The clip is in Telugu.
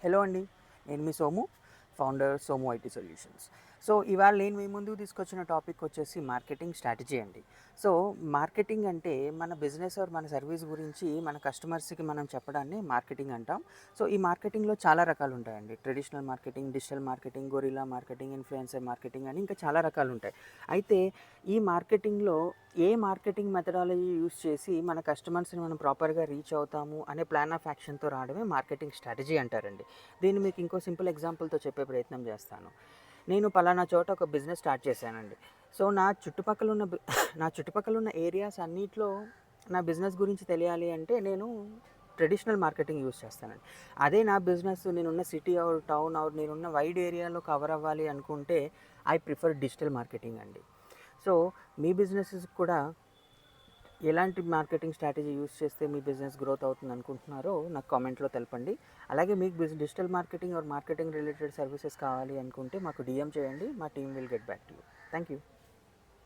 హలో అండి. నేను మీ Somu, founder Somu IT solutions. So, ఇవాళ నేను మీ ముందుకు తీసుకొచ్చిన టాపిక్ వచ్చేసి మార్కెటింగ్ స్ట్రాటజీ అండి. సో, మార్కెటింగ్ అంటే మన బిజినెస్ ఆర్ మన సర్వీస్ గురించి మన కస్టమర్స్‌కి మనం చెప్పడాన్ని మార్కెటింగ్ అంటాం. సో, ఈ మార్కెటింగ్‌లో చాలా రకాలు ఉంటాయండి. Traditional marketing, digital marketing, guerrilla marketing, influencer marketing అని ఇంకా చాలా రకాలుంటాయి. అయితే ఈ మార్కెటింగ్‌లో ఏ మార్కెటింగ్ మెథడాలజీ యూజ్ చేసి మన కస్టమర్స్‌ని మనం ప్రాపర్‌గా రీచ్ అవుతాము అనే ప్లాన్ ఆఫ్ యాక్షన్‌తో రావడమే మార్కెటింగ్ స్ట్రాటజీ అంటారండి. దీన్ని మీకు ఇంకో సింపుల్ ఎగ్జాంపుల్‌తో చెప్పే ప్రయత్నం చేస్తాను. నేను పలానా చోట ఒక బిజినెస్ స్టార్ట్ చేశానండి. సో, నా చుట్టుపక్కలున్న ఏరియాస్ అన్నిట్లో నా బిజినెస్ గురించి తెలియాలి అంటే నేను ట్రెడిషనల్ మార్కెటింగ్ యూజ్ చేస్తానండి. అదే నా బిజినెస్ నేనున్న సిటీ ఆర్ టౌన్ ఆర్ నేనున్న వైడ్ ఏరియాలో కవర్ అవ్వాలి అనుకుంటే ఐ ప్రిఫర్ డిజిటల్ మార్కెటింగ్ అండి. సో, మీ బిజినెసెస్ కూడా ఎలాంటి మార్కెటింగ్ స్ట్రాటజీ యూస్ చేస్తే మీ బిజినెస్ గ్రోత్ అవుతుంది అనుకుంటున్నారో నాకు కామెంట్లో తెలపండి. అలాగే మీకు digital marketing or marketing related services కావాలి అనుకుంటే మాకు డీఎం చేయండి. మా team will get back to you. Thank you.